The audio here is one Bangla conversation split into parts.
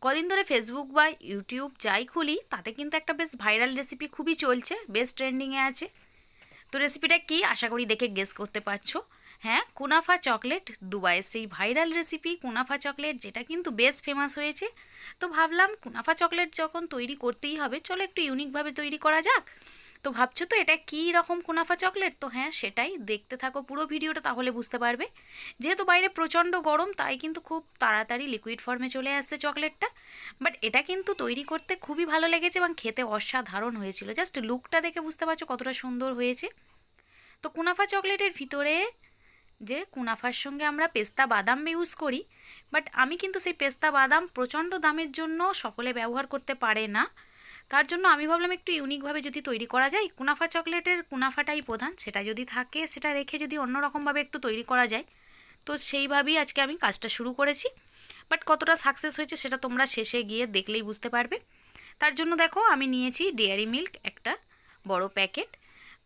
কদিন ধরে ফেসবুক বা ইউটিউব যাই খুলি তাতে কিন্তু একটা বেশ ভাইরাল রেসিপি খুবই চলছে, বেশ ট্রেন্ডিংয়ে আছে। তো রেসিপিটা কি আশা করি দেখে গেস করতে পারছো। হ্যাঁ, কুনাফা চকলেট, দুবাইয়ের সেই ভাইরাল রেসিপি কুনাফা চকলেট, যেটা কিন্তু বেশ ফেমাস হয়েছে। তো ভাবলাম কুনাফা চকলেট যখন তৈরি করতেই হবে, চলো একটু ইউনিকভাবে তৈরি করা যাক। তো ভাবছো তো এটা কী রকম কুনাফা চকলেট? তো হ্যাঁ, সেটাই দেখতে থাকো পুরো ভিডিওটা, তাহলে বুঝতে পারবে। যেহেতু বাইরে প্রচণ্ড গরম, তাই কিন্তু খুব তাড়াতাড়ি লিকুইড ফর্মে চলে আসছে চকলেটটা। বাট এটা কিন্তু তৈরি করতে খুবই ভালো লেগেছে এবং খেতে অসাধারণ হয়েছিল। জাস্ট লুকটা দেখে বুঝতে পারছো কতটা সুন্দর হয়েছে। তো কুনাফা চকলেটের ভিতরে যে কুনাফার সঙ্গে আমরা পেস্তা বাদাম ইউজ করি, বাট আমি কিন্তু সেই পেস্তা বাদাম প্রচণ্ড দামের জন্য সকলে ব্যবহার করতে পারে না। তার জন্য আমি ভাবলাম একটু ইউনিকভাবে যদি তৈরি করা যায়, কুনাফা চকলেটের কুনাফাটাই প্রধান, সেটা যদি থাকে সেটা রেখে যদি অন্যরকমভাবে একটু তৈরি করা যায়, তো সেইভাবেই আজকে আমি কাজটা শুরু করেছি। বাট কতটা সাকসেস হয়েছে সেটা তোমরা শেষে গিয়ে দেখলেই বুঝতে পারবে। তার জন্য দেখো আমি নিয়েছি ডেয়ারি মিল্ক একটা বড় প্যাকেট।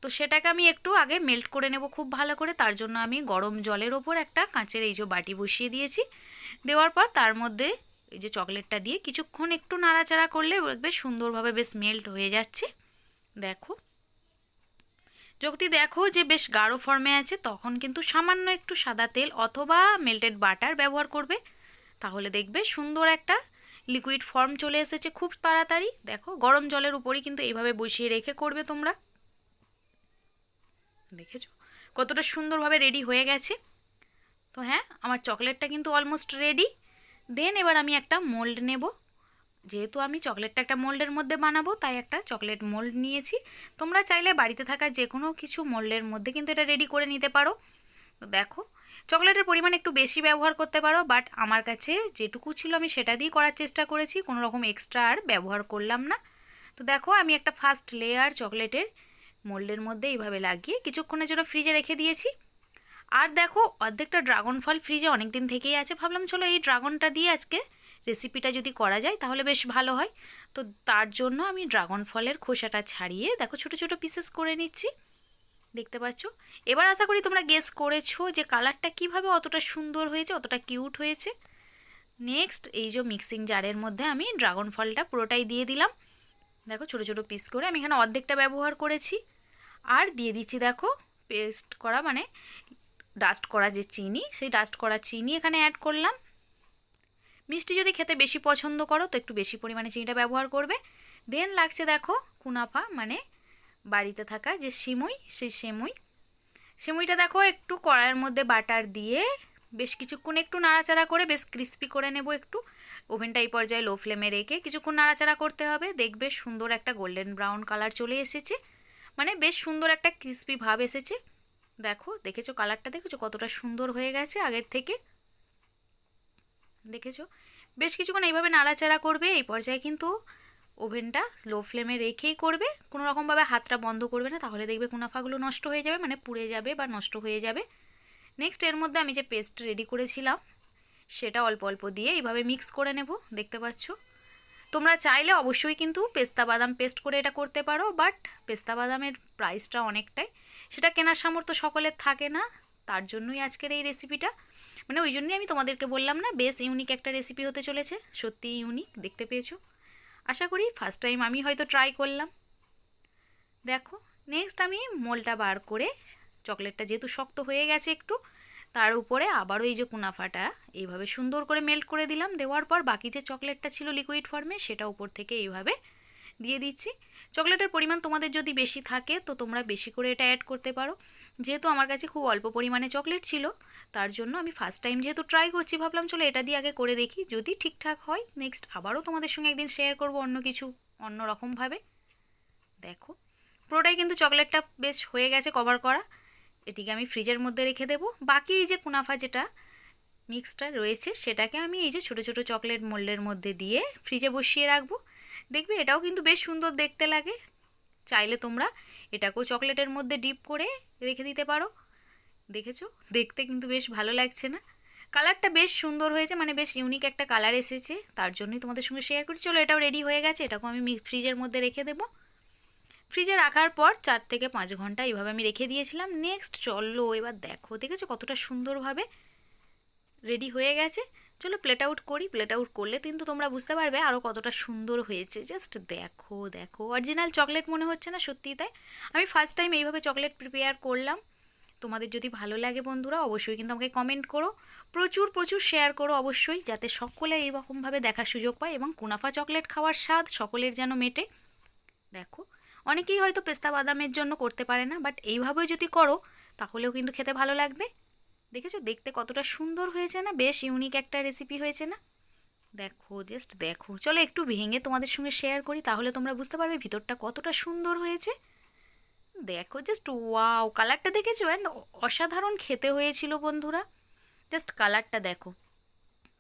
তো সেটাকে আমি একটু আগে মেল্ট করে নেব খুব ভালো করে। তার জন্য আমি গরম জলের ওপর একটা কাঁচের এই যে বাটি বসিয়ে দিয়েছি। দেওয়ার পর তার মধ্যে এই যে চকলেটটা দিয়ে কিছুক্ষণ একটু নাড়াচাড়া করলে বেশ সুন্দরভাবে বেশ মেল্ট হয়ে যাচ্ছে। দেখো, যদি দেখো যে বেশ গাঢ় ফর্মে আছে, তখন কিন্তু সামান্য একটু সাদা তেল অথবা মেল্টেড বাটার ব্যবহার করবে, তাহলে দেখবে সুন্দর একটা লিকুইড ফর্ম চলে এসেছে খুব তাড়াতাড়ি। দেখো, গরম জলের উপরই কিন্তু এইভাবে বসিয়ে রেখে করবে তোমরা। দেখেছো কতটা সুন্দরভাবে রেডি হয়ে গেছে। তো হ্যাঁ, আমার চকলেটটা কিন্তু অলমোস্ট রেডি। দেন এবার আমি একটা মোল্ড নেব। যেহেতু আমি চকলেটটা একটা মোল্ডের মধ্যে বানাবো, তাই একটা চকলেট মোল্ড নিয়েছি। তোমরা চাইলে বাড়িতে থাকা যে কোনো কিছু মোল্ডের মধ্যে কিন্তু এটা রেডি করে নিতে পারো। তো দেখো, চকলেটের পরিমাণ একটু বেশি ব্যবহার করতে পারো, বাট আমার কাছে যেটুকু ছিল আমি সেটা দিয়েই করার চেষ্টা করেছি, কোনো রকম এক্সট্রা আর ব্যবহার করলাম না। তো দেখো, আমি একটা ফার্স্ট লেয়ার চকলেটের মোল্ডের মধ্যে এইভাবে লাগিয়ে কিছুক্ষণের জন্য ফ্রিজে রেখে দিয়েছি। আর দেখো, অর্ধেকটা ড্রাগন ফল ফ্রিজে অনেক দিন থেকেই আছে, ভাবলাম চলো এই ড্রাগনটা দিয়ে আজকে রেসিপিটা যদি করা যায় তাহলে বেশ ভালো হয়। তো তার জন্য আমি ড্রাগন ফলের খোসাটা ছাড়িয়ে দেখো ছোট ছোট পিসেস করে নিচ্ছি, দেখতে পাচ্ছ। এবার আশা করি তোমরা গেস করেছো যে কালারটা কিভাবে অতটা সুন্দর হয়েছে, অতটা কিউট হয়েছে। নেক্সট এই যে মিক্সিং জারের মধ্যে আমি ড্রাগন ফলটা পুরোটাই দিয়ে দিলাম। দেখো ছোট ছোট পিস করে আমি এখানে অর্ধেকটা ব্যবহার করেছি। আর দিয়ে দিচ্ছি দেখো পেস্ট করা মানে ডাস্ট করা যে চিনি, সেই ডাস্ট করা চিনি এখানে অ্যাড করলাম। মিষ্টি যদি খেতে বেশি পছন্দ করো তো একটু বেশি পরিমাণে চিনিটা ব্যবহার করবে। দেন লাগছে দেখো কুনাফা মানে বাড়িতে থাকা যে সিমুই, সেই সিমুইটা দেখো একটু কড়াইয়ের মধ্যে বাটার দিয়ে বেশ কিছুক্ষণ একটু নাড়াচাড়া করে বেশ ক্রিস্পি করে নেব একটু। ওভেনটা এই পর্যায়ে লো ফ্লেমে রেখে কিছুক্ষণ নাড়াচাড়া করতে হবে। দেখবে সুন্দর একটা গোল্ডেন ব্রাউন কালার চলে এসেছে, মানে বেশ সুন্দর একটা ক্রিস্পি ভাব এসেছে। দেখো, দেখেছো কালারটা, দেখেছো কতটা সুন্দর হয়ে গেছে আগের থেকে। দেখেছো, বেশ কিছুক্ষণ এইভাবে নাড়াচাড়া করবে। এই পর্যায়ে কিন্তু ওভেনটা লো ফ্লেমে রেখেই করবে, কোনো রকমভাবে হাতটা বন্ধ করবে না, তাহলে দেখবে কুনাফাগুলো নষ্ট হয়ে যাবে, মানে পুড়ে যাবে বা নষ্ট হয়ে যাবে। নেক্সট এর মধ্যে আমি যে পেস্ট রেডি করেছিলাম সেটা অল্প অল্প দিয়ে এইভাবে মিক্স করে নেব, দেখতে পাচ্ছ। তোমরা চাইলে অবশ্যই কিন্তু পেস্তা বাদাম পেস্ট করে এটা করতে পারো, বাট পেস্তা বাদামের প্রাইসটা অনেকটাই, সেটা কেনার সামর্থ্য সকলের থাকে না। তার জন্যই আজকের এই রেসিপিটা, মানে ওই জন্যই আমি তোমাদেরকে বললাম না, বেশ ইউনিক একটা রেসিপি হতে চলেছে। সত্যি ইউনিক, দেখতে পেয়েছো আশা করি। ফার্স্ট টাইম আমি হয়তো ট্রাই করলাম। দেখো, নেক্সট আমি মোলটা বার করে চকলেটটা যেহেতু শক্ত হয়ে গেছে একটু, তার উপরে আবারও এই যে কুনাফাটা এইভাবে সুন্দর করে মেল্ট করে দিলাম। দেওয়ার পর বাকি যে চকলেটটা ছিল লিকুইড ফর্মে সেটা উপর থেকে এইভাবে দিয়ে দিচ্ছি। চকলেটের পরিমাণ তোমাদের যদি বেশি থাকে তো তোমরা বেশি করে এটা অ্যাড করতে পারো। যেহেতু আমার কাছে খুব অল্প পরিমাণে চকলেট ছিল, তার জন্য আমি ফার্স্ট টাইম যেহেতু ট্রাই করছি, ভাবলাম চলো এটা দিয়ে আগে করে দেখি, যদি ঠিকঠাক হয় নেক্সট আবারও তোমাদের সঙ্গে একদিন শেয়ার করব অন্য কিছু অন্য রকমভাবে। দেখো, পুরোটাই কিন্তু চকলেটটা বেশ হয়ে গেছে কভার করা। এটিকে আমি ফ্রিজের মধ্যে রেখে দেব। বাকি এই যে কুনাফা যেটা মিক্সটা রয়েছে সেটাকে আমি এই যে ছোটো ছোটো চকলেট মোল্ডের মধ্যে দিয়ে ফ্রিজে বসিয়ে রাখবো। দেখবে এটাও কিন্তু বেশ সুন্দর দেখতে লাগে। চাইলে তোমরা এটাকেও চকলেটের মধ্যে ডিপ করে রেখে দিতে পারো। দেখেছো, দেখতে কিন্তু বেশ ভালো লাগছে না? কালারটা বেশ সুন্দর হয়েছে, মানে বেশ ইউনিক একটা কালার এসেছে, তার জন্যই তোমাদের সঙ্গে শেয়ার করি। চলো, এটাও রেডি হয়ে গেছে, এটাকেও আমি ফ্রিজের মধ্যে রেখে দেবো। ফ্রিজে রাখার পর 4 থেকে 5 ঘন্টা এইভাবে আমি রেখে দিয়েছিলাম। নেক্সট চলো এবার দেখো, দেখেছো কতটা সুন্দরভাবে রেডি হয়ে গেছে। চলো প্লেট আউট করি। প্লেট আউট করলে কিন্তু তোমরা বুঝতে পারবে আরও কতটা সুন্দর হয়েছে। জাস্ট দেখো দেখো, অরিজিনাল চকলেট মনে হচ্ছে না? সত্যিই তাই। আমি ফার্স্ট টাইম এইভাবে চকলেট প্রিপেয়ার করলাম। তোমাদের যদি ভালো লাগে বন্ধুরা অবশ্যই কিন্তু আমাকে কমেন্ট করো, প্রচুর প্রচুর শেয়ার করো অবশ্যই, যাতে সকলে এইরকমভাবে দেখার সুযোগ পায় এবং কুনাফা চকলেট খাওয়ার স্বাদ সকলের যেন মেটে। দেখো, অনেকেই হয়তো পেস্তা বাদামের জন্য করতে পারে না, বাট এইভাবেও যদি করো তাহলেও কিন্তু খেতে ভালো লাগবে। দেখেছো দেখতে কতটা সুন্দর হয়েছে না? বেশ ইউনিক একটা রেসিপি হয়েছে না? দেখো জাস্ট দেখো। চলো একটু ভেঙে তোমাদের সঙ্গে শেয়ার করি, তাহলে তোমরা বুঝতে পারবে ভিতরটা কতটা সুন্দর হয়েছে। দেখো জাস্ট ওয়াও, কালারটা দেখেছো? অ্যান্ড অসাধারণ খেতে হয়েছিল বন্ধুরা। জাস্ট কালারটা দেখো।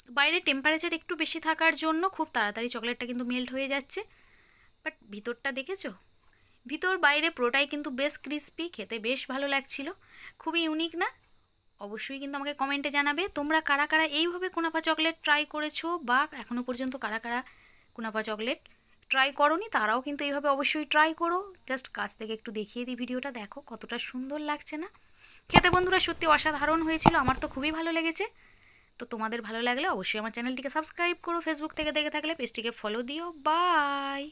বাইরে টেম্পারেচার একটু বেশি থাকার জন্য খুব তাড়াতাড়ি চকলেটটা কিন্তু মেল্ট হয়ে যাচ্ছে, বাট ভিতরটা দেখেছো? ভিতর বাইরে পুরোটাই কিন্তু বেশ ক্রিস্পি, খেতে বেশ ভালো লাগছিল। খুবই ইউনিক না? অবশ্যই কিন্তু আমাকে কমেন্টে জানাবে তোমরা কারা কারা এইভাবে কুনাফা চকলেট ট্রাই করেছো, বা এখনও পর্যন্ত কারা কারা কুনাফা চকলেট ট্রাই করোনি তারাও কিন্তু এইভাবে অবশ্যই ট্রাই করো। জাস্ট কাছ থেকে একটু দেখিয়ে দিই ভিডিওটা, দেখো কতটা সুন্দর লাগছে না খেতে বন্ধুরা? সত্যি অসাধারণ হয়েছিল, আমার তো খুবই ভালো লেগেছে। তো তোমাদের ভালো লাগলে অবশ্যই আমার চ্যানেলটিকে সাবস্ক্রাইব করো, ফেসবুক থেকে দেখে থাকলে পেজটিকে ফলো দিও। বাই।